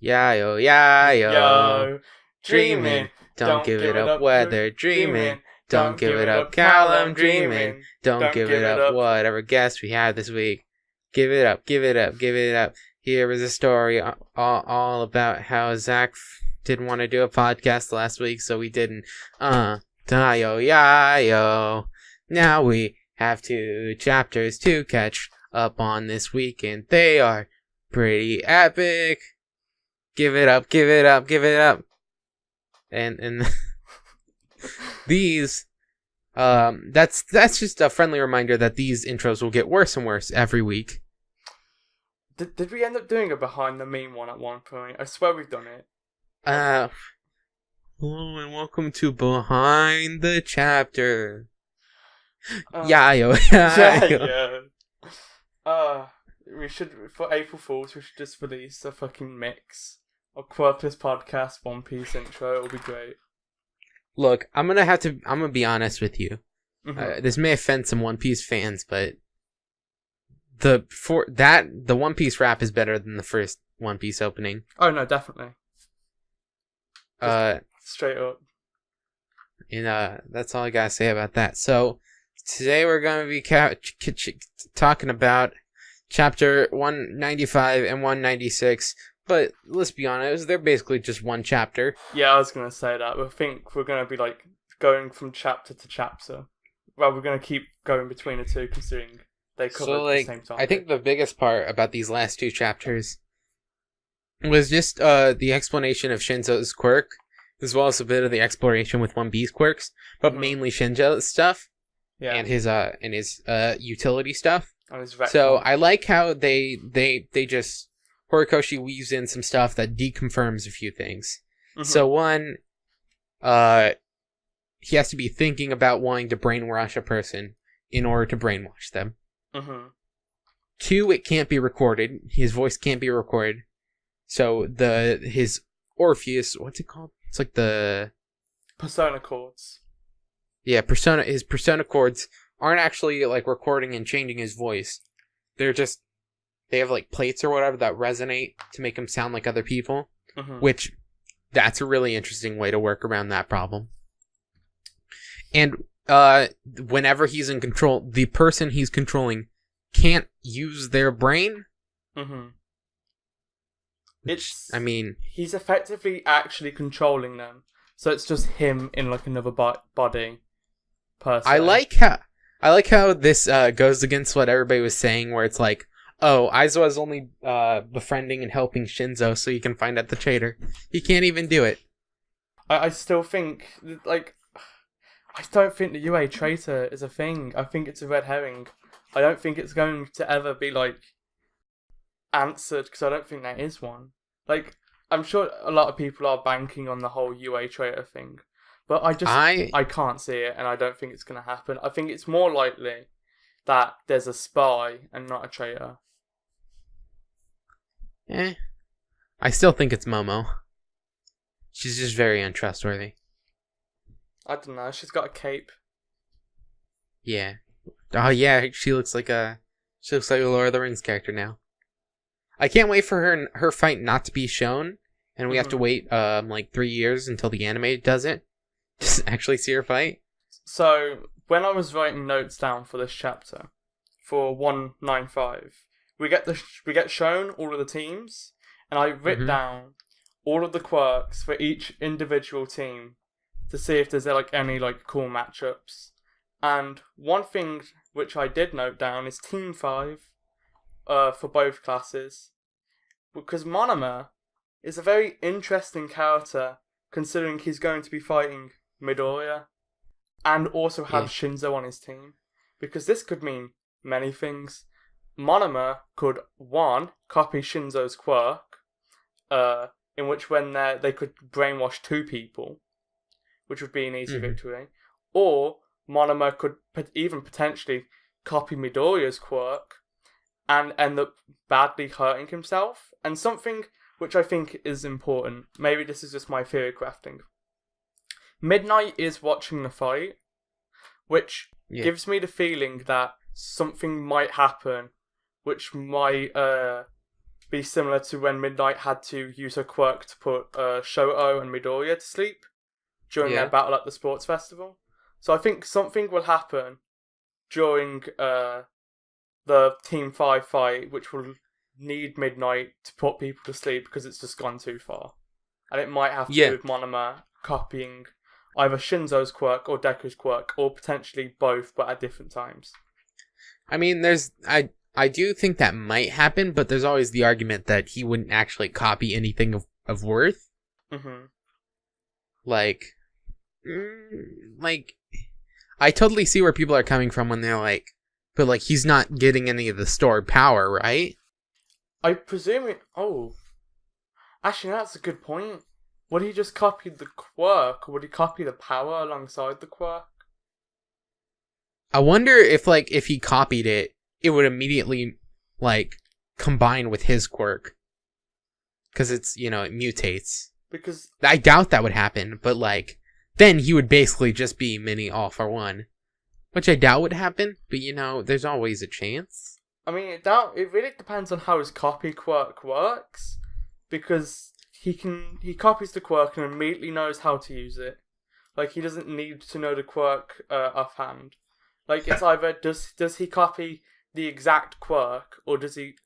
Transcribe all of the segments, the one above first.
Yayo, yayo. Yo, Dreaming. Don't give it up, weather. Dreaming. Don't give it up, Callum. Dreaming. Don't give it up, whatever guest we had this week. Give it up, give it up, give it up. Here is a story all about how Zach didn't want to do a podcast last week, so we didn't. Yayo, yayo. Now we have 2 chapters to catch up on this week, and they are pretty epic. Give it up, give it up, give it up. And these, that's just a friendly reminder that these intros will get worse and worse every week. Did we end up doing a behind the meme one at one point? I swear we've done it. Hello and welcome to Behind the Chapter. Yayo, yayo. We should, for April Fools, we should just release a fucking mix of Quirkless podcast One Piece intro. It'll be great. Look, I'm gonna be honest with you. Mm-hmm. This may offend some One Piece fans, but the One Piece rap is better than the first One Piece opening. Oh no, definitely. Straight up. And that's all I gotta say about that. So today we're gonna be talking about chapter 195 and 196. But let's be honest, they're basically just one chapter. Yeah, I was gonna say that. I think we're gonna be like going from chapter to chapter. Well, we're gonna keep going between the two, considering they cover the same time. I think the biggest part about these last 2 chapters was just the explanation of Shinzo's quirk, as well as a bit of the exploration with One Piece quirks, but mainly Shinzo's stuff, and his utility stuff. So I like how they just Horikoshi weaves in some stuff that deconfirms a few things. Mm-hmm. So one, he has to be thinking about wanting to brainwash a person in order to brainwash them. Mm-hmm. 2, it can't be recorded. His voice can't be recorded. So his Orpheus, what's it called? It's like the persona chords. Yeah, his persona chords aren't actually like recording and changing his voice. They have like plates or whatever that resonate to make him sound like other people, which that's a really interesting way to work around that problem. And whenever he's in control, the person he's controlling can't use their brain. Mm-hmm. He's effectively actually controlling them, so it's just him in like another body. Per se. I like how this goes against what everybody was saying, where it's like, oh, Aizawa's only befriending and helping Shinzo so he can find out the traitor. He can't even do it. I still think, like, I don't think the UA traitor is a thing. I think it's a red herring. I don't think it's going to ever be, like, answered, because I don't think there is one. Like, I'm sure a lot of people are banking on the whole UA traitor thing, but I can't see it, and I don't think it's going to happen. I think it's more likely that there's a spy and not a traitor. I still think it's Momo. She's just very untrustworthy. I don't know. She's got a cape. Yeah. Oh yeah, she looks like a Lord of the Rings character now. I can't wait for her fight not to be shown, and we have to wait like 3 years until the anime does it. Just actually see her fight. So when I was writing notes down for this chapter, for 195, we get shown all of the teams, and I wrote down all of the quirks for each individual team to see if there's like any like cool matchups. And one thing which I did note down is Team 5 for both classes, because Monoma is a very interesting character considering he's going to be fighting Midoriya and also have Shinzo on his team, because this could mean many things. Monoma could, 1, copy Shinzo's quirk, in which when they could brainwash 2 people, which would be an easy victory, or Monoma could even potentially copy Midoriya's quirk and end up badly hurting himself. And something which I think is important, maybe this is just my theory crafting, Midnight is watching the fight, which gives me the feeling that something might happen which might be similar to when Midnight had to use her quirk to put Shoto and Midoriya to sleep during their battle at the sports festival. So I think something will happen during the Team 5 fight, which will need Midnight to put people to sleep because it's just gone too far. And it might have to do with Monoma copying either Shinzo's quirk or Deku's quirk, or potentially both, but at different times. I mean, I do think that might happen, but there's always the argument that he wouldn't actually copy anything of worth. Mm-hmm. Like, I totally see where people are coming from when they're like, but like, he's not getting any of the stored power, right? I presume it... Oh. Actually, that's a good point. Would he just copy the quirk, or would he copy the power alongside the quirk? I wonder if he copied it, it would immediately, like, combine with his quirk. Because it's, it mutates. Because... I doubt that would happen, but, like, then he would basically just be mini All for One. Which I doubt would happen, but, there's always a chance. I mean, it really depends on how his copy quirk works. Because he copies the quirk and immediately knows how to use it. Like, he doesn't need to know the quirk offhand. Like, it's either, does he copy the exact quirk, or does he...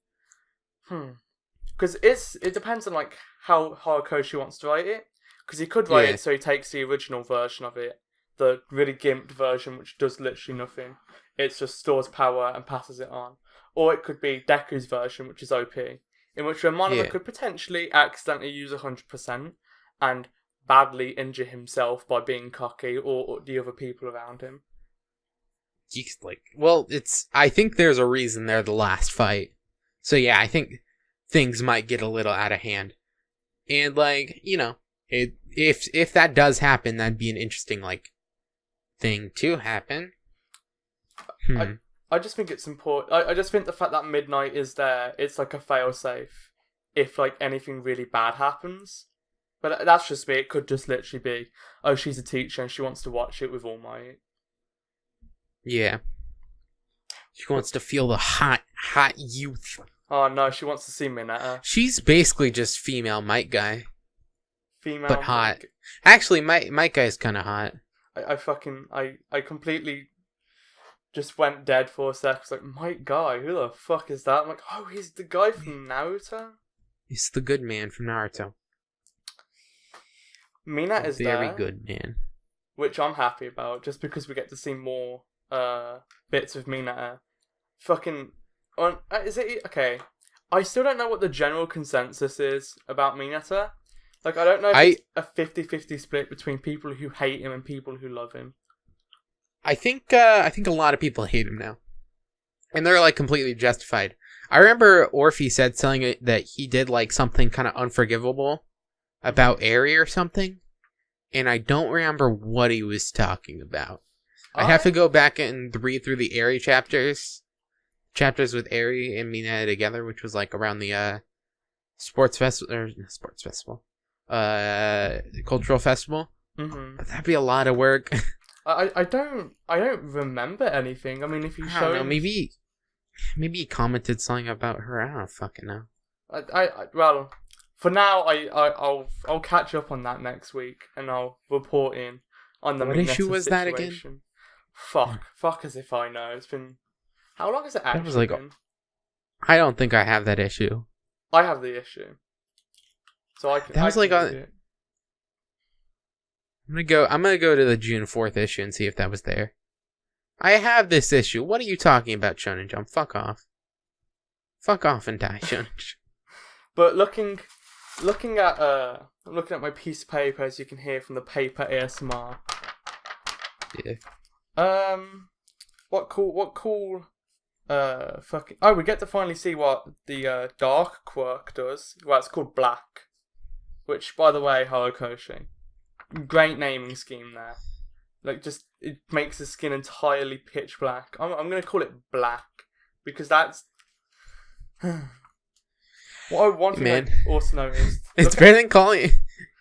Because it depends on, like, how Horikoshi wants to write it. Because he could write it so he takes the original version of it, the really gimped version, which does literally nothing. It just stores power and passes it on. Or it could be Deku's version, which is OP. In which Monoma could potentially accidentally use 100% and badly injure himself by being cocky or the other people around him. I think there's a reason they're the last fight. So yeah, I think things might get a little out of hand. And if that does happen, that'd be an interesting, thing to happen. I just think it's important. I just think the fact that Midnight is there, it's like a fail-safe if, anything really bad happens. But that's just me. It could just literally be, oh, she's a teacher and she wants to watch it with All Might. Yeah. She wants to feel the hot youth. Oh, no, she wants to see Mineta. She's basically just female Might Guy. Female but hot. Actually, Might Guy's kind of hot. I completely... just went dead for a sec. It's like, Might Guy, who the fuck is that? I'm like, oh, he's the guy from Naruto? He's the good man from Naruto. Mina is there. Very good man. Which I'm happy about, just because we get to see more bits of Mina. Is it... Okay. I still don't know what the general consensus is about Mineta. I don't know if it's a 50-50 split between people who hate him and people who love him. I think a lot of people hate him now. And they're, completely justified. I remember Orphe said something that he did, something kind of unforgivable about Eri or something. And I don't remember what he was talking about. I'd have to go back and read through the Eri chapters. Chapters with Eri and Mina together, which was, around the, cultural festival. Mm-hmm. But that'd be a lot of work. I don't remember anything. I mean, if you show... maybe he commented something about her. I don't fucking know. Well, for now, I'll catch up on that next week, and I'll report in on the What issue was situation. that again? Fuck as if I know. It's been... How long has it actually been? I don't think I have that issue. I have the issue. So I can... That was read it. I'm gonna go to the June 4th issue and see if that was there. I have this issue. What are you talking about, Shonen Jump? Fuck off. Fuck off and die, Shonen Jump. But looking at my piece of paper, as you can hear from the paper ASMR. Yeah. What cool fucking... Oh, we get to finally see what the dark quirk does. Well, it's called Black. Which, by the way, Horikoshi. Great naming scheme there. It makes the skin entirely pitch black. I'm going to call it Black. Because that's... One thing I also noticed... It's better than calling...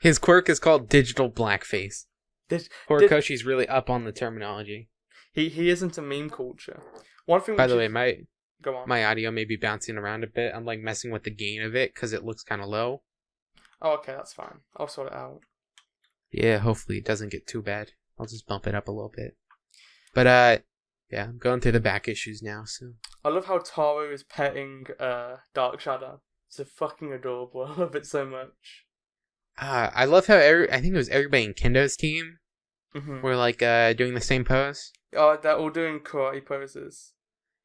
His quirk is called Digital Blackface. Horikoshi's really up on the terminology. He isn't a meme culture. One thing... By the way, Go on. my audio may be bouncing around a bit. I'm like messing with the gain of it because it looks kind of low. Oh, okay, that's fine. I'll sort it out. Yeah, hopefully it doesn't get too bad. I'll just bump it up a little bit. But yeah, I'm going through the back issues now. So I love how Taro is petting Dark Shadow. It's so fucking adorable. I love it so much. I love how I think it was everybody in Kendo's team were like doing the same pose. Oh, they're all doing karate poses.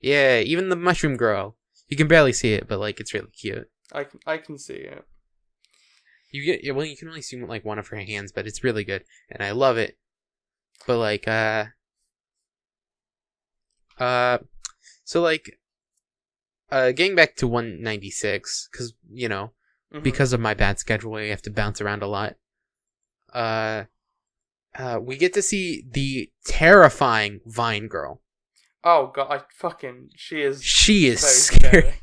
Yeah, even the mushroom girl. You can barely see it, but like it's really cute. I can see it. You can only see like one of her hands, but it's really good, and I love it. But like so like getting back to 196, because because of my bad schedule, I have to bounce around a lot. We get to see the terrifying Vine Girl. Oh god, she is very scary.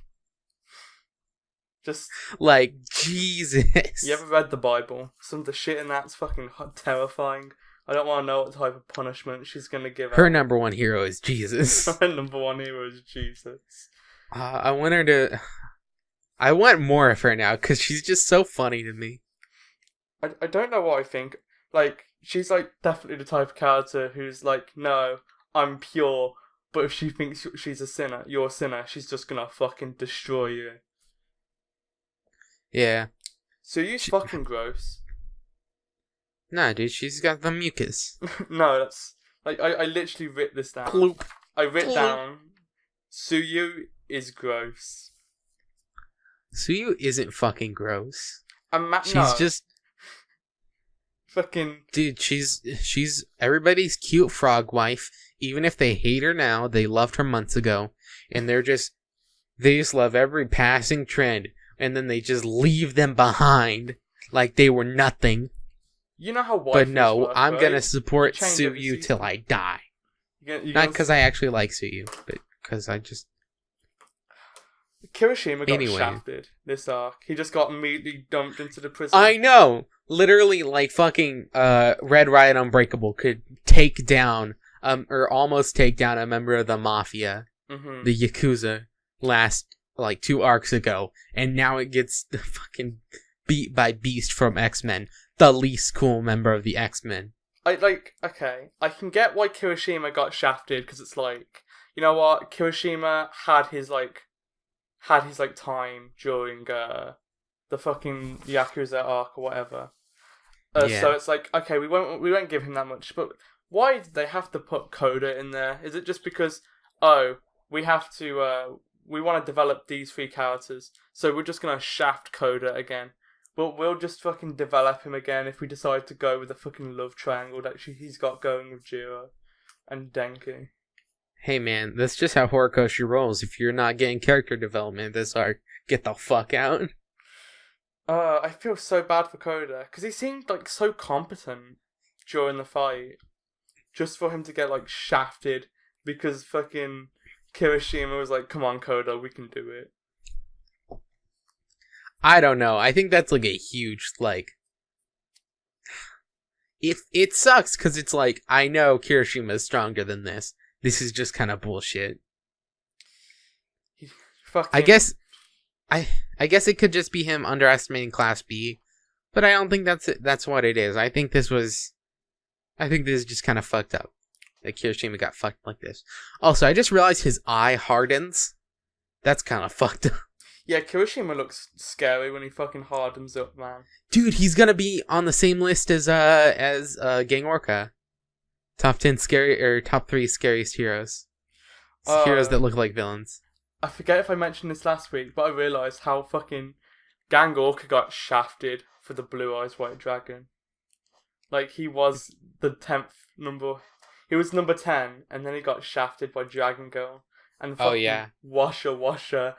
Just like Jesus. You ever read the Bible? Some of the shit in that's fucking terrifying. I don't want to know what type of punishment she's gonna give. Her number one hero is Jesus. Her number one hero is Jesus. I want her to. I want more of her now because she's just so funny to me. I don't know what I think. Like, she's like definitely the type of character who's like, no, I'm pure. But if she thinks she's a sinner, you're a sinner, she's just gonna fucking destroy you. Yeah. So you're fucking gross. Nah, dude, she's got the mucus. No, that's like I literally writ this down. Cloop. I writ down Suyu is gross. Suyu isn't fucking gross. She's just fucking dude. She's everybody's cute frog wife. Even if they hate her now, they loved her months ago, and they just love every passing trend, and then they just leave them behind like they were nothing. You know how waifus But no, work, I'm right? gonna support Suyu till I die. Not because I actually like Suyu, but because I just... Kirishima got shafted this arc. He just got immediately dumped into the prison. I know! Literally, like, fucking Red Riot Unbreakable could take down, or almost take down a member of the Mafia, the Yakuza, last, like, 2 arcs ago, and now it gets fucking beat by Beast from X-Men, the least cool member of the X-Men. Okay, I can get why Kirishima got shafted, because it's like, you know what, Kirishima had his time during the fucking Yakuza arc or whatever. So it's like, okay, we won't give him that much, but why did they have to put Coda in there? Is it just because we have to we want to develop these 3 characters, so we're just gonna shaft Coda again? But we'll just fucking develop him again if we decide to go with the fucking love triangle that he's got going with Jiro and Denki. Hey man, that's just how Horikoshi rolls. If you're not getting character development this arc, get the fuck out. I feel so bad for Coda, because he seemed like so competent during the fight. Just for him to get like shafted because fucking Kirishima was like, come on Coda, we can do it. I don't know. I think that's like a huge, like... It sucks, because it's like, I know Kirishima is stronger than this. This is just kind of bullshit. I guess it could just be him underestimating Class B, but I don't think that's what it is. I think this is just kind of fucked up. That Kirishima got fucked like this. Also, I just realized his eye hardens. That's kind of fucked up. Yeah, Kirishima looks scary when he fucking hardens up, man. Dude, he's gonna be on the same list as Gang Orca. Top 10 top 3 scariest heroes. Heroes that look like villains. I forget if I mentioned this last week, but I realised how fucking Gang Orca got shafted for the Blue Eyes White Dragon. Like, he was the 10th number. He was number 10, and then he got shafted by Dragon Girl. And fucking Washa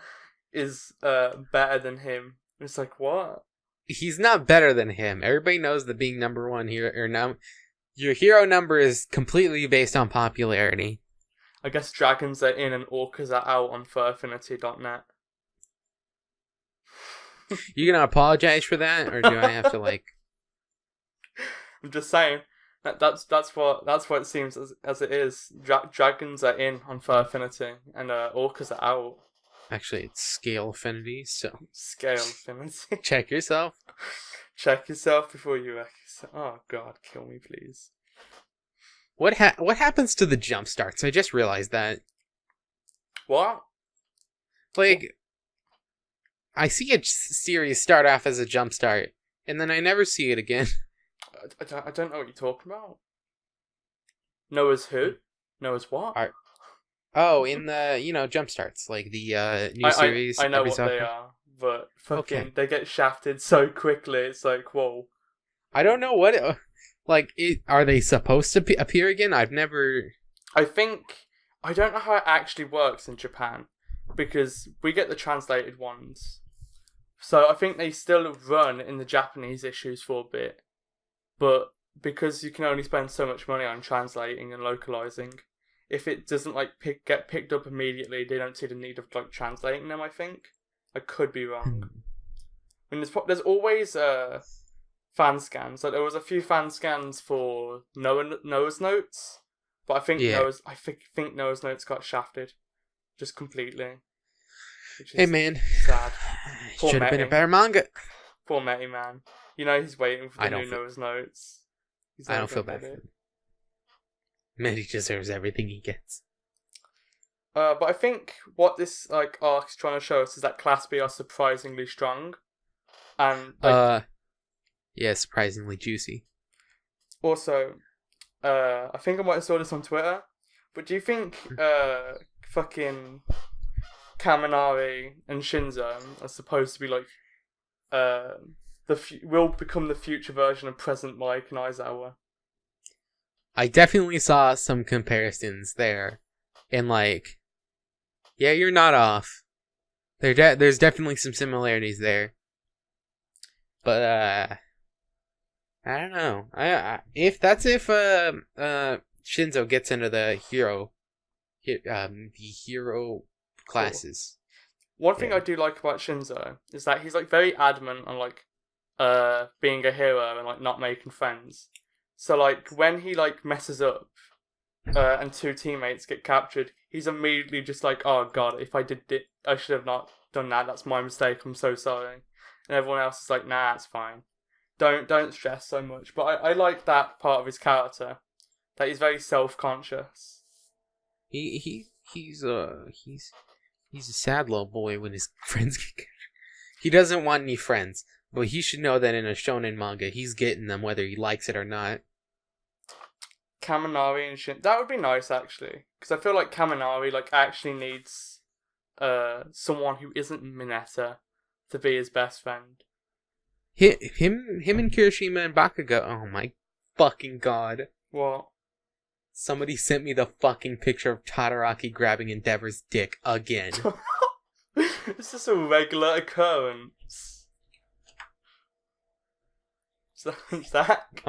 is better than him. It's like, what? He's not better than him. Everybody knows that being number 1 hero, or no, your hero number is completely based on popularity. I guess dragons are in and orcas are out on furaffinity.net. You gonna apologize for that, or do I have to like? I'm just saying that's what it seems as it is. Dragons are in on Fur Affinity and orcas are out. Actually, it's scale affinity, so Scale affinity. check yourself. Check yourself before you wreck yourself. Oh god, kill me please. What happens to the jump starts? I just realized that. What? Like, I see a series start off as a jump start, and then I never see it again. I don't know what you're talking about. Noah's who? Noah's what? Oh, in the, jump starts, like the new series. I know every what so they often. are, but fucking Okay. they get shafted so quickly. It's like, whoa. I don't know what. Are they supposed to appear again? I've never. I don't know how it actually works in Japan because we get the translated ones. So I think they still run in the Japanese issues for a bit, but because you can only spend so much money on translating and localizing, if it doesn't get picked up immediately, they don't see the need of translating them. I think I could be wrong. I mean, there's always fan scans. Like there was a few fan scans for Noah's Notes, but I think think Noah's Notes got shafted just completely. Which is Hey man, sad. Poor should have been a Meti. better manga. Poor Meti, man. You know he's waiting for I the don't new feel- Noah's Notes. I don't feel bad for him. Man, he deserves everything he gets. But I think what this arc is trying to show us is that Class B are surprisingly strong, and yeah, surprisingly juicy. also, I think I might have saw this on Twitter. But do you think fucking Kaminari and Shinzo are supposed to be will become the future version of present Mike and Aizawa? I definitely saw some comparisons there, and yeah, you're not off. There's definitely some similarities there, but I don't know. If Shinzo gets into the hero classes. One thing I do like about Shinzo is that he's very adamant on being a hero and not making friends. So when he messes up and two teammates get captured, he's immediately just oh god, if I did it, I should have not done that. That's my mistake. I'm so sorry. And everyone else is nah, it's fine. Don't stress so much. But I like that part of his character, that he's very self-conscious. He's a sad little boy when his friends get captured. He doesn't want any friends, but he should know that in a shonen manga, he's getting them whether he likes it or not. Kaminari and Shin, that would be nice actually, because I feel like Kaminari actually needs someone who isn't Mineta to be his best friend. Him and Kirishima and Bakugo. Oh my fucking god! What? Somebody sent me the fucking picture of Todoroki grabbing Endeavor's dick again. It's just a regular occurrence. Zach?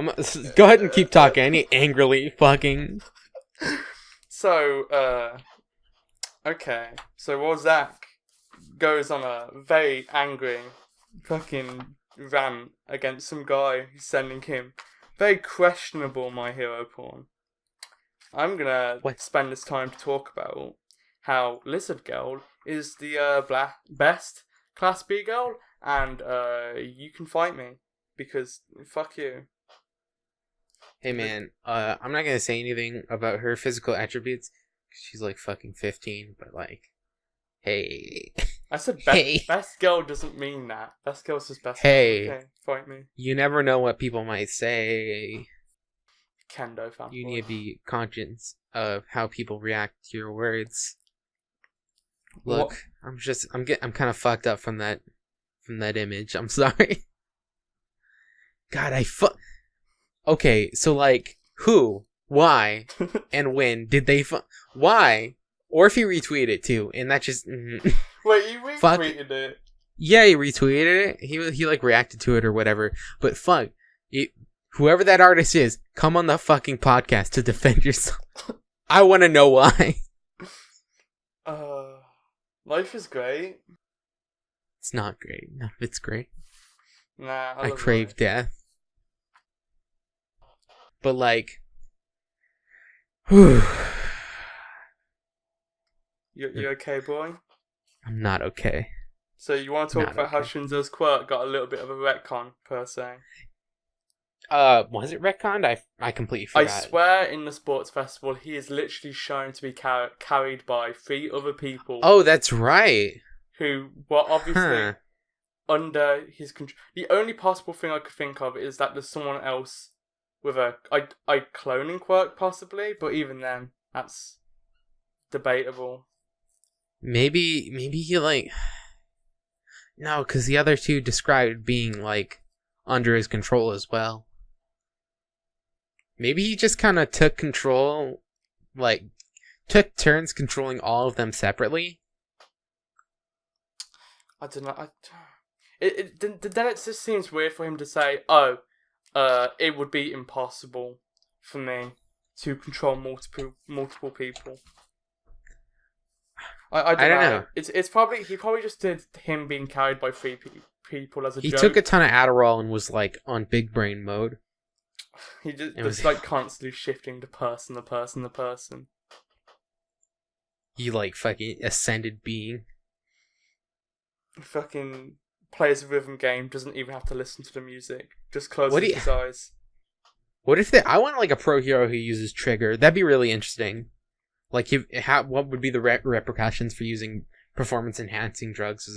Go ahead and keep talking. I need angrily fucking. So, okay. So while Zach goes on a very angry fucking rant against some guy who's sending him very questionable My Hero porn, I'm gonna spend this time to talk about how Lizard Girl is the best Class B girl, and you can fight me. Because fuck you. Hey man, I'm not gonna say anything about her physical attributes. She's fucking 15, but hey. I said hey. Best girl doesn't mean that. Best girl's just best. Hey. Girl. Okay, fight me. You never know what people might say. Kendo fan. You need to be conscious of how people react to your words. Look, what? I'm kind of fucked up from that image. I'm sorry. God, okay, so who, why, and when did they why? Or if he retweeted it too, and that just Wait, you retweeted it? Yeah, he retweeted it. He reacted to it or whatever. But fuck, whoever that artist is, come on the fucking podcast to defend yourself. I want to know why. Life is great. It's not great. No, it's great. Nah, I crave death. But you okay, boy? I'm not okay. So you want to talk Not about how okay. Shinzo's quirk got a little bit of a retcon, per se? Was it retconned? I completely I forgot. swear in the sports festival, he is literally shown to be carried by 3 other people Oh, that's right. who were obviously Huh. under his control. The only possible thing I could think of is that there's someone else with a cloning quirk, possibly, but even then, that's debatable. Maybe he like no, because the other two described being like under his control as well. Maybe he just kind of took control, like took turns controlling all of them separately. I don't know. Then it just seems weird for him to say, "Oh, it would be impossible for me to control multiple people." I I don't don't know. know. It's probably he probably just did him being carried by 3 people as a He joke. took a ton of Adderall and was like on big brain mode. He just It was like constantly shifting to person. he like fucking ascended being. Fucking plays a rhythm game. Doesn't even have to listen to the music. Just closes What do you- his eyes. What if I want like a pro hero who uses trigger? That'd be really interesting. Like, what would be the repercussions for using performance enhancing drugs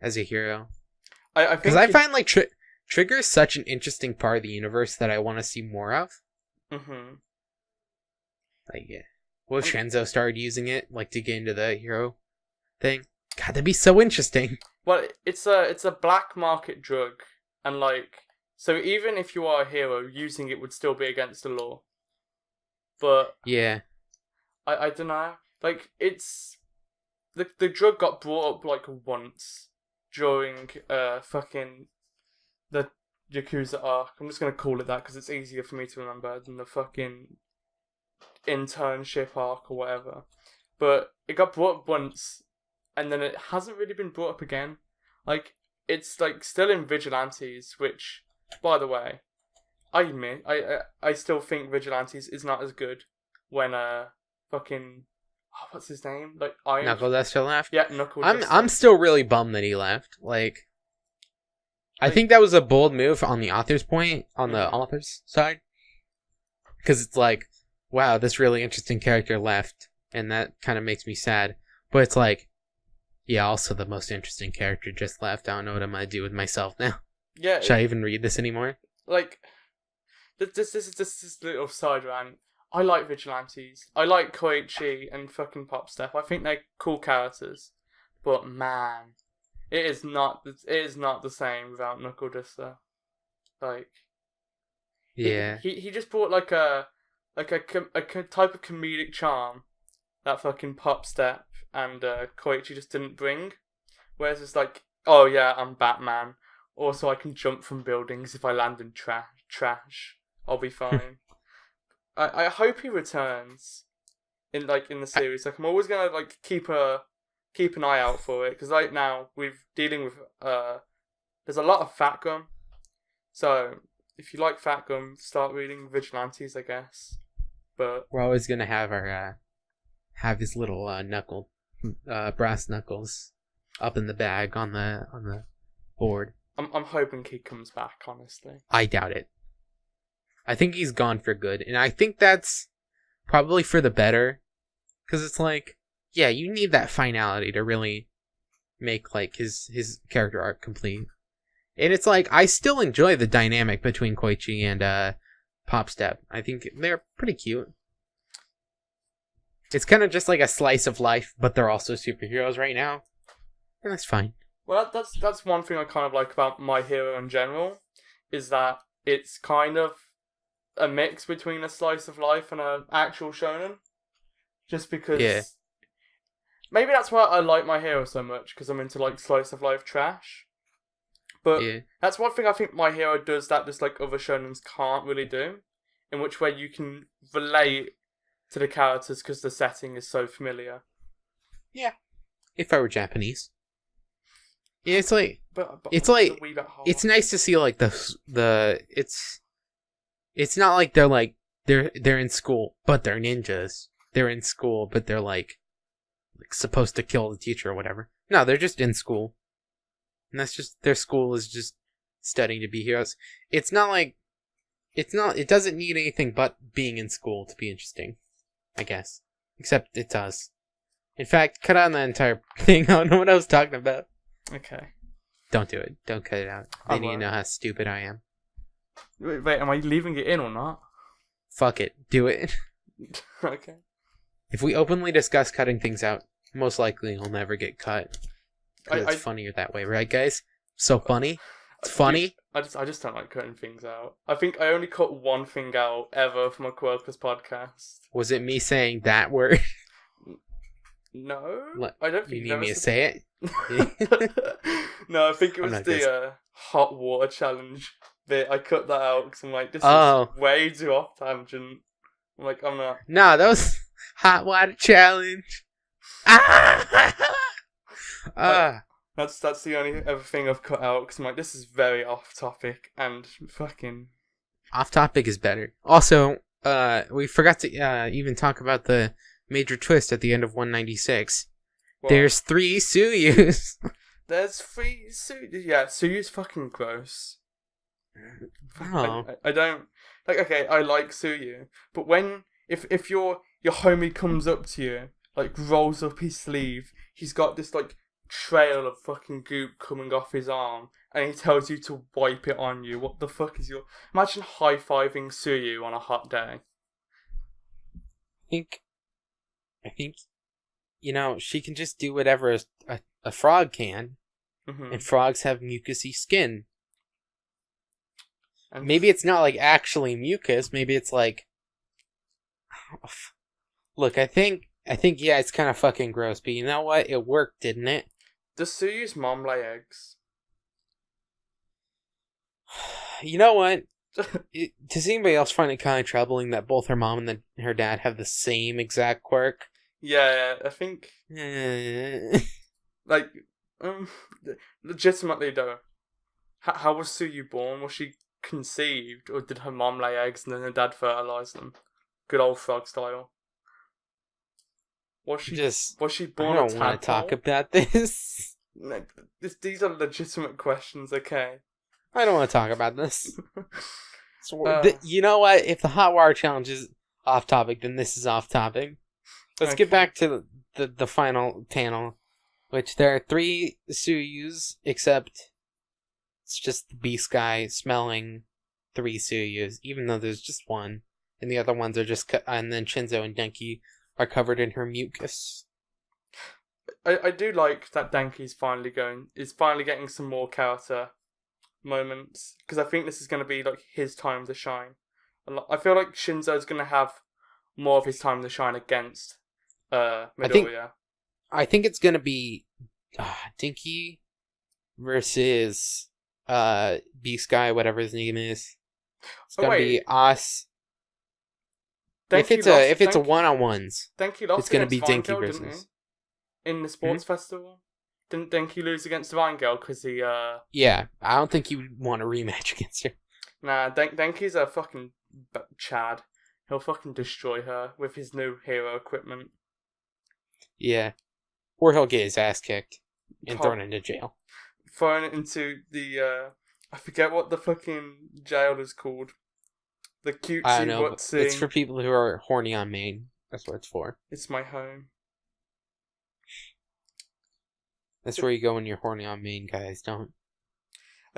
as a hero? I think Because I find like trigger is such an interesting part of the universe that I want to see more of. Mm-hmm. Like, yeah. What if Shenzo started using it, like to get into the hero thing? God, that'd be so interesting. Well, it's a black market drug, and like, so even if you are a hero, using it would still be against the law. But Yeah. I don't know. Like, it's the drug got brought up like once during fucking the Yakuza arc. I'm just gonna call it that because it's easier for me to remember than the fucking internship arc or whatever. But it got brought up once, and then it hasn't really been brought up again. Like, it's like still in Vigilantes, which, by the way, I admit I still think Vigilantes is not as good when fucking what's his name, like Iron Knuckle Duster left. yeah Knuckle I'm Duster. still really bummed that he left. Like, I think that was a bold move on the author's side, because it's like, wow, this really interesting character left, and that kind of makes me sad. But it's like, yeah, also the most interesting character just left. I don't know what I'm gonna do with myself now. Yeah, Should I even read this anymore? like this is just this little side rant. I like Vigilantes. I like Koichi and fucking Pop Step. I think they're cool characters, but man, it is not the same without Knuckle Duster. Like, Yeah. he just brought like a type of comedic charm that fucking Pop Step and Koichi just didn't bring. Whereas it's like, oh yeah, I'm Batman. Also, I can jump from buildings if I land in trash. I'll be fine. I hope he returns in the series. Like, I'm always gonna like keep an eye out for it, because right now we're dealing with there's a lot of Fat Gum. So if you like Fat Gum, start reading Vigilantes, I guess. But We're always gonna have our have his little brass knuckles up in the bag on the board. I'm hoping he comes back, honestly. I doubt it. I think he's gone for good, and I think that's probably for the better, because it's like, yeah, you need that finality to really make like his character arc complete. And it's like, I still enjoy the dynamic between Koichi and Pop Step. I think they're pretty cute. It's kind of just like a slice of life, but they're also superheroes right now, and that's fine. Well, that's one thing I kind of like about My Hero in general, is that it's kind of a mix between a slice of life and an actual shonen. Just because, Yeah. Maybe that's why I like My Hero so much, because I'm into like slice of life trash. But Yeah. that's one thing I think My Hero does that just like other shonens can't really do, in which way you can relate to the characters because the setting is so familiar. Yeah. If I were Japanese. Yeah, it's like, But it's like, a wee bit hard. it's nice to see like it's not like they're in school but they're ninjas. They're in school but they're like like supposed to kill the teacher or whatever. No, they're just in school. And that's just, their school is just studying to be heroes. It doesn't need anything but being in school to be interesting, I guess. Except it does. In fact, cut out that entire thing. I don't know what I was talking about. Okay. Don't do it. Don't cut it out. They need to know how stupid I am. Wait, am I leaving it in or not? Fuck it. Do it. Okay. If we openly discuss cutting things out, most likely it'll never get cut. It's funnier that way, right, guys? So funny. It's funny. I just don't like cutting things out. I think I only cut one thing out ever from a Quirkless podcast. Was it me saying that word? No, I don't think you need me to say it. No, I think it was the hot water challenge bit. I cut that out because I'm like, this is way too off tangent. I'm like, I'm not. No, that was hot water challenge. That's the only other thing I've cut out because I'm like, this is very off topic and fucking. Off topic is better. Also, we forgot to even talk about the major twist at the end of 196. What? There's 3 Suyus. There's 3 Suyus. Yeah, Suyu's fucking gross. Oh. I don't like. Okay, I like Suyu, but if your homie comes up to you, like rolls up his sleeve, he's got this like trail of fucking goop coming off his arm, and he tells you to wipe it on you. What the fuck is your? Imagine high-fiving Suyu on a hot day. I think, she can just do whatever a frog can, and frogs have mucousy skin. And maybe it's not like actually mucus. Maybe it's like, look, I think yeah, it's kind of fucking gross. But you know what? It worked, didn't it? Does Suyu's mom lay eggs? You know what? Does anybody else find it kind of troubling that both her mom and her dad have the same exact quirk? Yeah, I think. Like, legitimately though, how was Suyu born? Was she conceived, or did her mom lay eggs and then her dad fertilized them? Good old frog style. Was she born? I don't want to talk about this. These are legitimate questions, okay? I don't want to talk about this. You know what? If the hot water challenge is off topic, then this is off topic. Let's get back to the final panel, which there are 3 Suyus, except it's just the beast guy smelling 3 Suyus, even though there's just one, and the other ones are just and then Shinzo and Denki are covered in her mucus. I do like that Denki's finally getting some more character moments, because I think this is going to be like his time to shine. I feel like Shinzo's going to have more of his time to shine against Midoriya. I think it's going to be Denki versus Beast Guy, whatever his name is. It's going to be us. If it's a one-on-ones, it's going to be Denki versus. In the sports festival? Didn't Denki lose against Vangel because he... Yeah, I don't think he would want a rematch against her. Nah, Denki's a fucking Chad. He'll fucking destroy her with his new hero equipment. Yeah. Or he'll get his ass kicked and thrown into jail. Thrown into the, I forget what the fucking jail is called. The cutesy I know, wootsy. It's for people who are horny on Maine. That's what it's for. It's my home. That's where you go when you're horny on Maine, guys. Don't.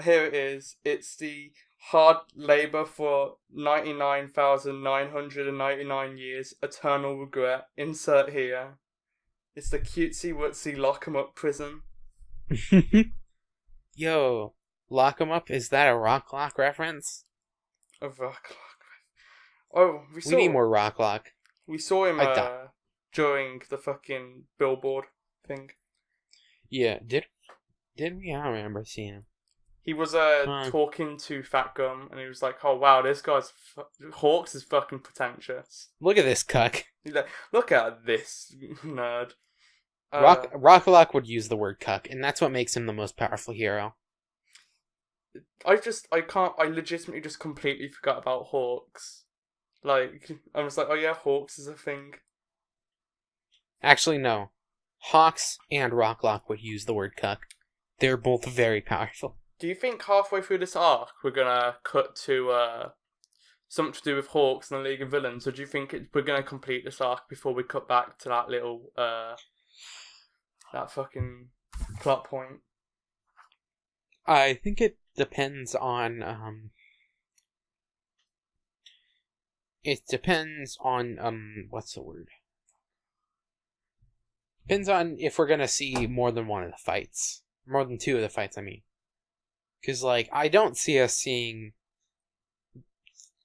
Here it is. It's the hard labor for 99,999 years. Eternal regret. Insert here. It's the cutesy wootsy lock 'em up prison. Yo, lock 'em up? Is that a Rock Lock reference? A Rock Lock. Oh, we need more Rock Lock. We saw him during the fucking billboard thing. Yeah, did we? I don't remember seeing him. He was talking to Fat Gum, and he was like, "Oh wow, this guy's Hawks is fucking pretentious. Look at this cuck. He's like, look at this nerd." Rockalock would use the word cuck, and that's what makes him the most powerful hero. I legitimately just completely forgot about Hawks. Like, I was like, oh yeah, Hawks is a thing. Actually, no. Hawks and Rocklock would use the word cuck. They're both very powerful. Do you think halfway through this arc we're gonna cut to something to do with Hawks and the League of Villains, or do you think we're gonna complete this arc before we cut back to that little that fucking plot point? I think it depends on what's the word? Depends on if we're gonna see more than one of the fights. More than two of the fights, I mean. Because, like, I don't see us seeing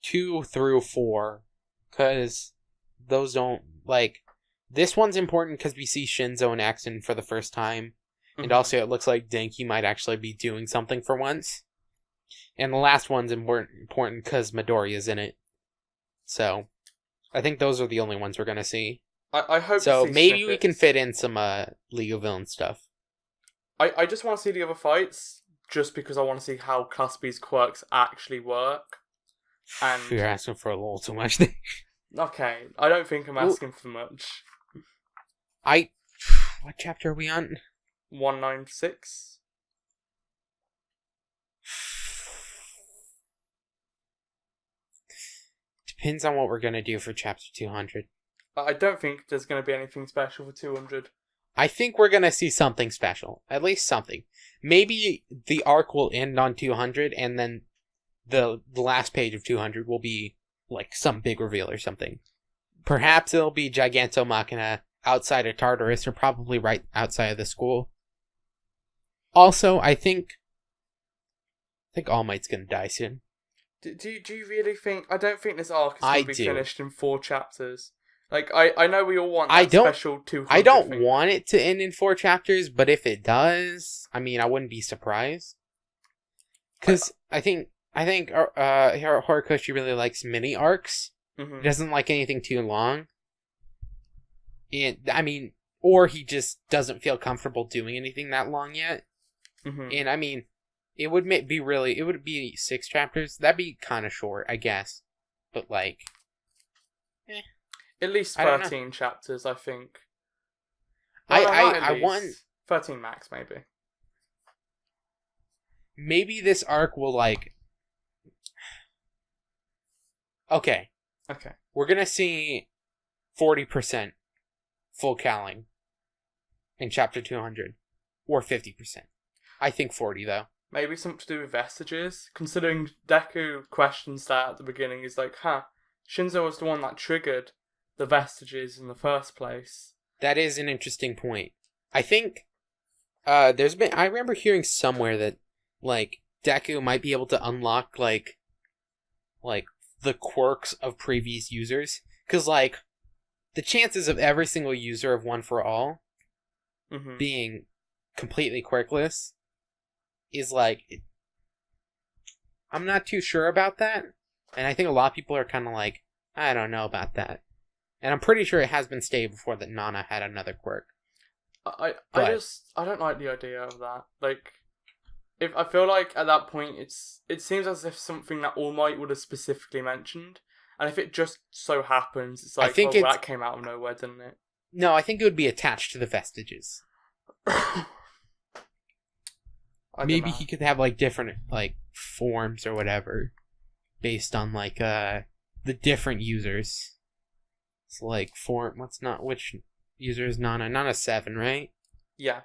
2 through 4. Because those don't, like... This one's important because we see Shinzo in action for the first time. Mm-hmm. And also it looks like Denki might actually be doing something for once. And the last one's important because Midoriya's in it. So, I think those are the only ones we're going to see. I hope so. Maybe snippets. We can fit in some League of Villains stuff. I just want to see the other fights, just because I want to see how Cuspy's quirks actually work. And you're asking for a little too much. Okay, I don't think I'm asking for much. What chapter are we on? 196. Depends on what we're gonna do for chapter 200. I don't think there's gonna be anything special for 200. I think we're gonna see something special. At least something. Maybe the arc will end on 200, and then the last page of 200 will be like some big reveal or something. Perhaps it'll be Giganto Machina outside of Tartarus, or probably right outside of the school. Also, I think All Might's gonna die soon. Do you really think... I don't think this arc is going to be finished in 4 chapters. Like, I know we all want that special 200 I don't thing. want it to end in 4 chapters, but if it does, I mean, I wouldn't be surprised. Because I think Horikoshi really likes mini arcs. Mm-hmm. He doesn't like anything too long. And, I mean, or he just doesn't feel comfortable doing anything that long yet. Mm-hmm. And, I mean, it would be 6 chapters. That'd be kind of short, I guess. But, like... At least 13 chapters, I think. I want 13 max, maybe. Maybe this arc will like. Okay. We're gonna see 40% full calling in chapter 200, or 50%. I think 40 though. Maybe something to do with vestiges, considering Deku questions that at the beginning. Is like, Shinzo was the one that triggered the vestiges in the first place. That is an interesting point. I think I remember hearing somewhere that like Deku might be able to unlock like the quirks of previous users, cuz like the chances of every single user of One for All being completely quirkless is like, I'm not too sure about that, and I think a lot of people are kind of like, I don't know about that. And I'm pretty sure it has been stated before that Nana had another quirk. I don't like the idea of that. Like, if I feel like at that point it seems as if something that All Might would have specifically mentioned, and if it just so happens, it's like, that came out of nowhere, didn't it? No, I think it would be attached to the vestiges. Maybe he could have like different like forms or whatever, based on like the different users. It's like which user is Nana? Nana's 7, right? Yeah.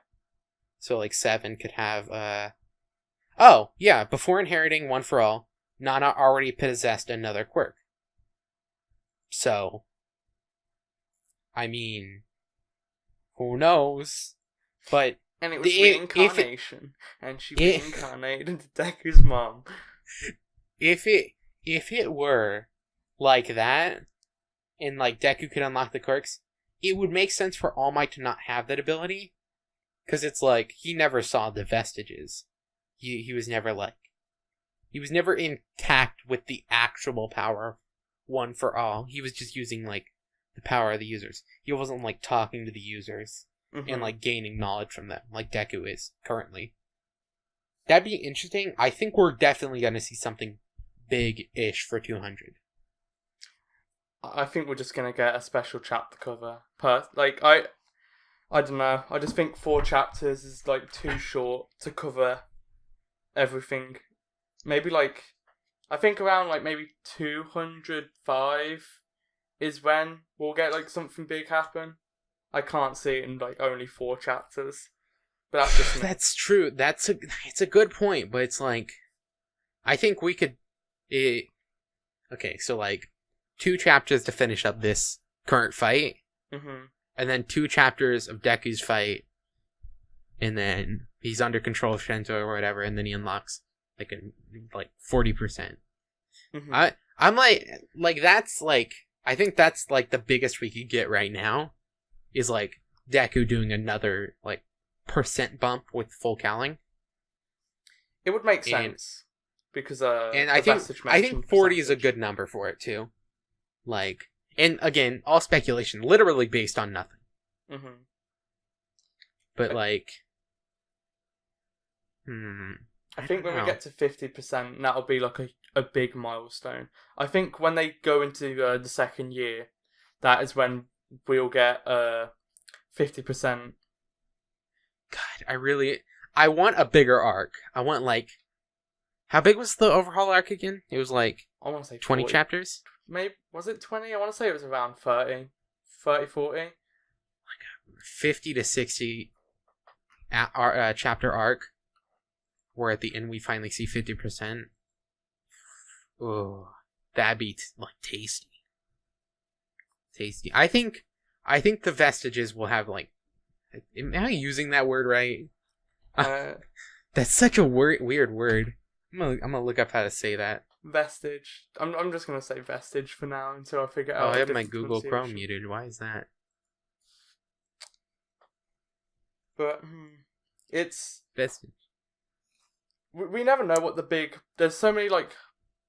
So like 7 could have oh, yeah, before inheriting One for All, Nana already possessed another quirk. So I mean, who knows? But and it was reincarnation, and she reincarnated into Deku's mom. If it were like that, and like Deku could unlock the quirks, it would make sense for All Might to not have that ability, because it's like he never saw the vestiges. He was never intact with the actual power of One for All. He was just using like the power of the users. He wasn't like talking to the users and like gaining knowledge from them like Deku is currently. That'd be interesting. I think we're definitely going to see something big-ish for 200. I think we're just going to get a special chapter cover. I don't know. I just think 4 chapters is like too short to cover everything. Maybe like, I think around like maybe 205 is when we'll get like something big happen. I can't see it in like only 4 chapters, but that's just me. That's true. It's a good point, but it's like, I think we could. Okay, so like 2 chapters to finish up this current fight, and then 2 chapters of Deku's fight, and then he's under control of Shinzo or whatever, and then he unlocks like 40%. I'm like that's like, I think that's like the biggest we could get right now, is like Deku doing another like percent bump with full cowling. It would make sense because and I think 40 is a good number for it too. Like, and again, all speculation, literally based on nothing. But like, I think when we get to 50%, that'll be like a big milestone. I think when they go into the second year, that is when we'll get 50%. God, I want a bigger arc. I want like, how big was the overhaul arc again? It was like, I want to say 20 40. chapters? Maybe, was it 20? I want to say it was around 30, 40. Like 50 to 60 chapter arc, where at the end we finally see 50%. Oh, that'd be like tasty. I think the vestiges will have like, am I using that word right? That's such a weird word. I'm gonna look up how to say that. Vestige. I'm just gonna say vestige for now until I figure out. Oh, I have my Google Chrome muted. Why is that? But it's vestige. We never know what the big. There's so many like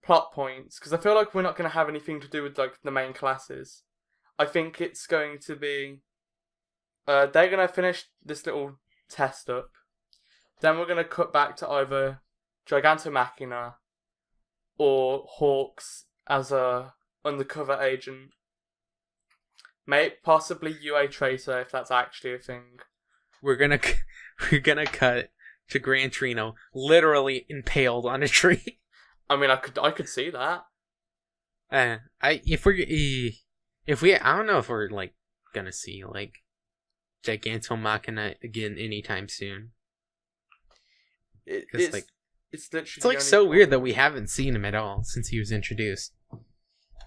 plot points because I feel like we're not gonna have anything to do with like the main classes. I think it's going to be. They're gonna finish this little test up. Then we're gonna cut back to either Gigantomachina or Hawks as a undercover agent. Possibly UA Traitor if that's actually a thing. We're gonna cut to Gran Torino literally impaled on a tree. I mean, I could see that. I don't know if we're like gonna see like Gigantomachina again anytime soon. It's like, it's literally. It's like so weird that we haven't seen him at all since he was introduced.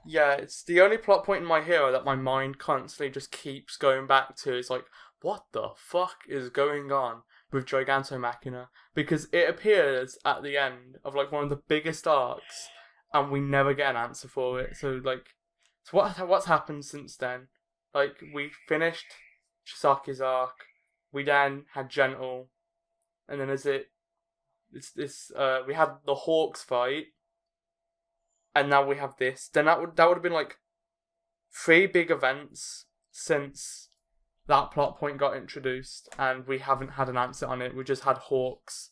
Yeah, it's the only plot point in My Hero that my mind constantly just keeps going back to. It's like, what the fuck is going on with Gigantomachina? Because it appears at the end of like one of the biggest arcs, and we never get an answer for it. So what's happened since then? Like, we finished Chisaki's arc, we then had Gentle, and then we had the Hawks fight, and now we have this. Then that would have been like 3 big events since that plot point got introduced, and we haven't had an answer on it. We just had Hawks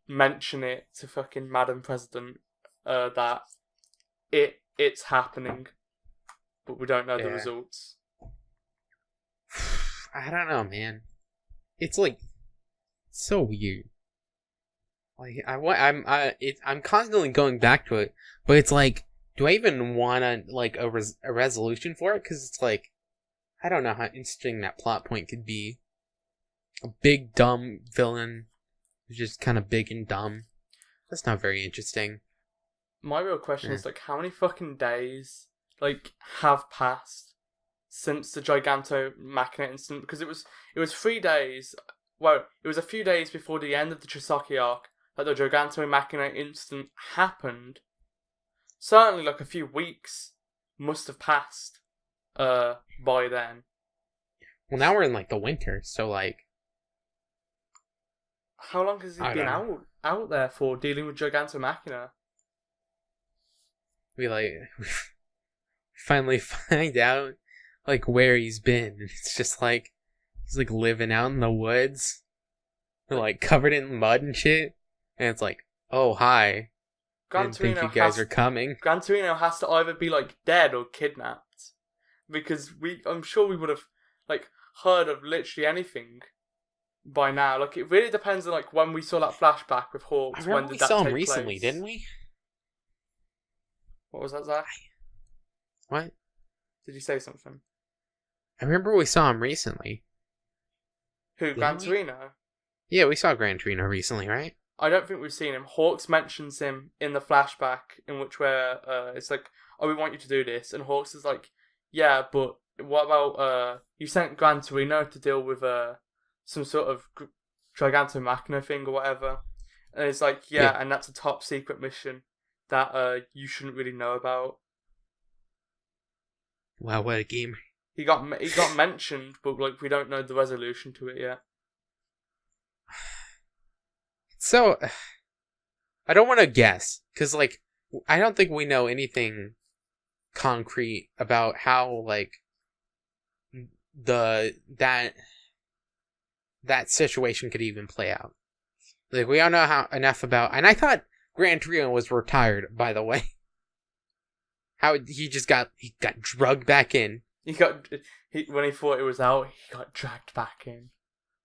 mention it to fucking Madam President that it's happening, but we don't know the results. I don't know, man. It's like so weird. Like I'm constantly going back to it, but it's like, do I even want like a resolution for it? Because it's like, I don't know how interesting that plot point could be. A big dumb villain who's just kind of big and dumb. That's not very interesting. My real question is like, how many fucking days like have passed since the Gigantomachina incident? Because it was 3 days. Well, it was a few days before the end of the Chisaki arc that the Gigantomachina incident happened. Certainly, like a few weeks must have passed by then. Well, now we're in like the winter, so like, how long has he been out there for dealing with Gigantomachina? We finally find out like where he's been. It's just like he's like living out in the woods, like covered in mud and shit. And it's like, oh hi, didn't think you guys are coming. Gran Torino has to either be like dead or kidnapped, because I'm sure we would have like heard of literally anything by now. Like, it really depends on like when we saw that flashback with Hawks. When did we that saw him take recently, place? didn't we? What was that, Zach? What? Did you say something? I remember we saw him recently. Who? Gran Torino? Yeah, we saw Gran Torino recently, right? I don't think we've seen him. Hawks mentions him in the flashback, in which where it's like, oh, we want you to do this, and Hawks is like, yeah, but what about you sent Gran Torino to deal with some sort of Gigantomachna thing or whatever, and it's like, yeah, and that's a top secret mission that you shouldn't really know about. Wow, what a gamer. He got mentioned, but like we don't know the resolution to it yet. So, I don't want to guess, because, like, I don't think we know anything concrete about how, like, that situation could even play out. Like, we don't know enough about, and I thought Gran Torino was retired, by the way. How he got drugged back in. When he thought it was out, he got dragged back in.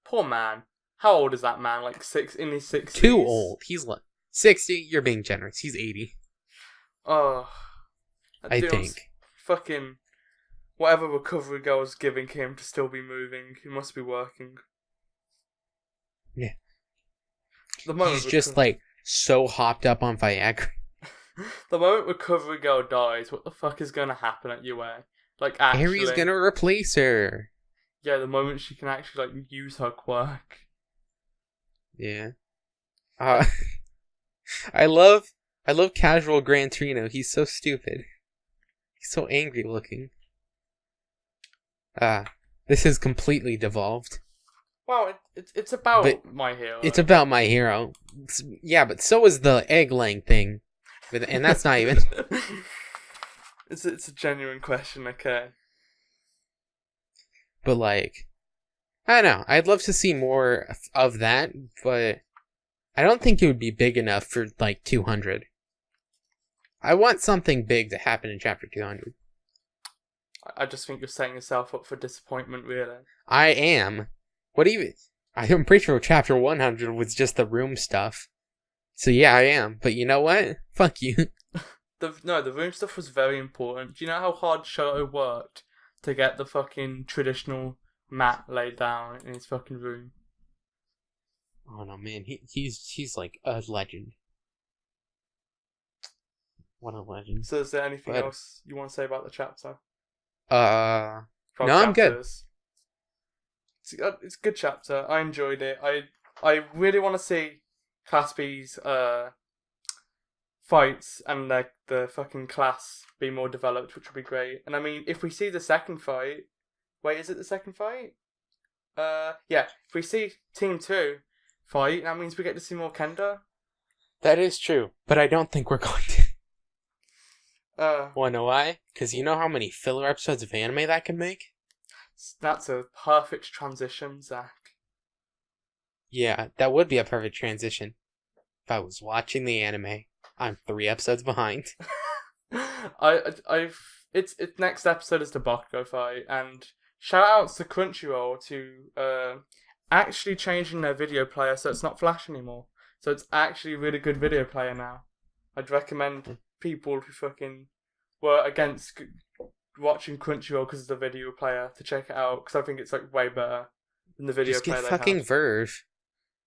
Poor man. How old is that man? Like in his 60s? Too old. He's like 60. You're being generous. He's 80. Oh, I think. Fucking whatever recovery girl is giving him to still be moving, he must be working. Yeah. He's just like so hopped up on Viagra. The moment recovery girl dies, what the fuck is gonna happen at UA? Like, actually, Harry's gonna replace her. Yeah, the moment she can actually like use her quirk. Yeah. I love casual Gran Torino. He's so stupid. He's so angry looking. This has completely devolved. Well, it's about My Hero. It's about My Hero. Yeah, but so is the egg laying thing. And that's not even... It's a genuine question, okay. But like, I don't know. I'd love to see more of that, but I don't think it would be big enough for like 200. I want something big to happen in chapter 200. I just think you're setting yourself up for disappointment, really. I am. I'm pretty sure chapter 100 was just the room stuff. So yeah, I am. But you know what? Fuck you. The room stuff was very important. Do you know how hard Shoto worked to get the fucking traditional mat laid down in his fucking room? Oh no, man, he's like a legend. What a legend. So is there anything else you want to say about the chapter? No, I'm good. It's a good chapter. I enjoyed it. I really want to see Class B's fights and like the fucking class be more developed, which would be great. And I mean, if we see the second fight, wait, is it the second fight? Yeah. If we see Team 2 fight, that means we get to see more Kendo. That is true, but I don't think we're going to. Wanna know why? Because you know how many filler episodes of anime that can make? That's a perfect transition, Zach. Yeah, that would be a perfect transition. If I was watching the anime, I'm 3 episodes behind. It's next episode is the Bakugo fight, and shout outs to Crunchyroll to actually changing their video player so it's not Flash anymore. So it's actually a really good video player now. I'd recommend people who fucking were against watching Crunchyroll because of the video player to check it out, because I think it's like way better than the video player. Just get fucking Verve.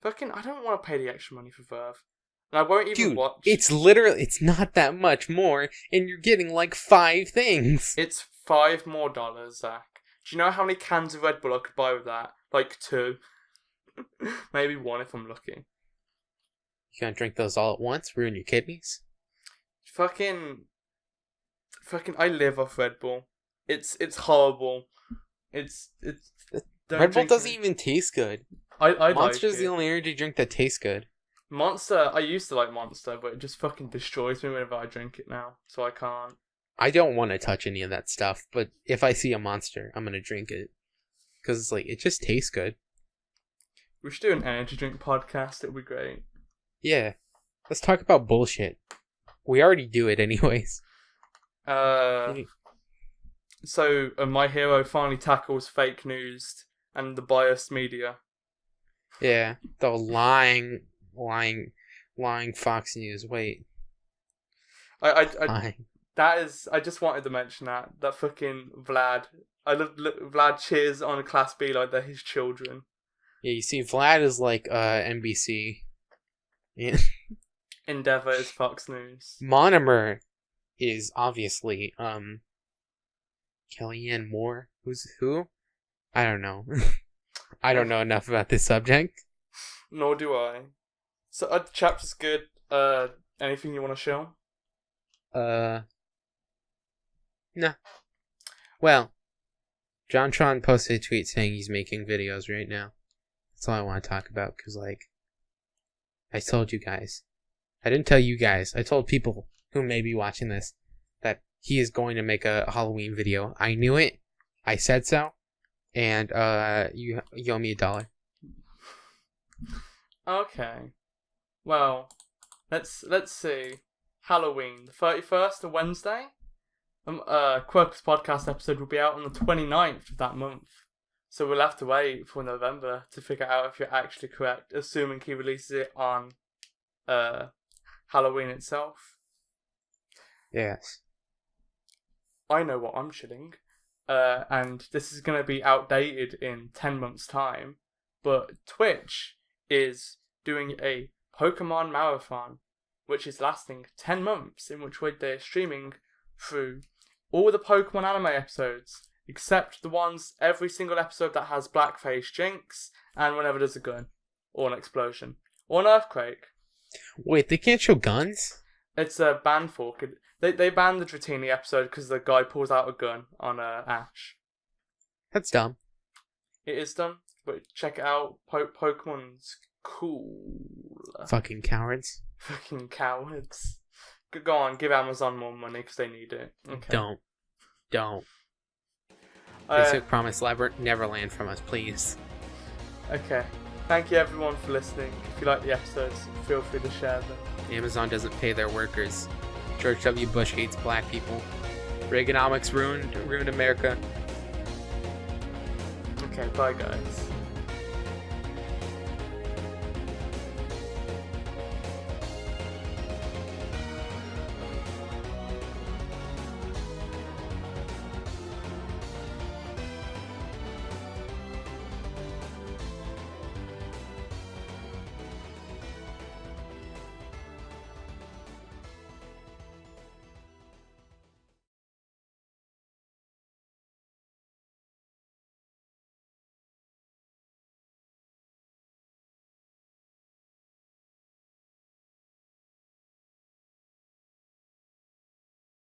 Fucking, I don't want to pay the extra money for Verve. And I won't even watch. It's not that much more, and you're getting like 5 things. It's $5 more, Zach. Do you know how many cans of Red Bull I could buy with that? Like 2. Maybe 1 if I'm lucky. You gonna drink those all at once? Ruin your kidneys? Fucking, I live off Red Bull. It's horrible. It's Red Bull doesn't even taste good. I Monster's like the only energy drink that tastes good. Monster, I used to like Monster, but it just fucking destroys me whenever I drink it now, so I can't. I don't want to touch any of that stuff, but if I see a Monster, I'm gonna drink it. Because it's like, it just tastes good. We should do an energy drink podcast, it would be great. Yeah. Let's talk about bullshit. We already do it anyways. So, My Hero finally tackles fake news and the biased media. Yeah, the lying Fox News. Wait, I just wanted to mention that fucking Vlad. I love Vlad cheers on a Class B like they're his children. Yeah, you see, Vlad is like NBC. Yeah. Endeavor is Fox News. Monomer is obviously Kellyanne Moore. Who's who? I don't know. I don't know enough about this subject. Nor do I. So the chapter's good. Anything you want to show? No. Well, JonTron posted a tweet saying he's making videos right now. That's all I want to talk about, because, like, I told you guys. I didn't tell you guys. I told people who may be watching this that he is going to make a Halloween video. I knew it. I said so. And, you owe me $1. Okay. Well, let's see. Halloween, the 31st, a Wednesday. Quirkless podcast episode will be out on the 29th of that month. So we'll have to wait for November to figure out if you're actually correct, assuming he releases it on Halloween itself. Yes. I know what I'm shilling. And this is going to be outdated in 10 months' time. But Twitch is doing a Pokemon marathon, which is lasting 10 months, in which they're streaming through all the Pokemon anime episodes, except the ones, every single episode that has Blackface Jinx, and whenever there's a gun, or an explosion, or an earthquake. Wait, they can't show guns? It's a ban fork. They banned the Dratini episode because the guy pulls out a gun on Ash. That's dumb. It is dumb, but check it out. Pokemon's cool. Fucking cowards. Fucking cowards. Go on, give Amazon more money because they need it. Okay. Don't. Basic Promise Neverland from us, please. Okay. Thank you everyone for listening. If you like the episodes, feel free to share them. Amazon doesn't pay their workers. George W. Bush hates black people. Reaganomics ruined America. Okay, bye guys.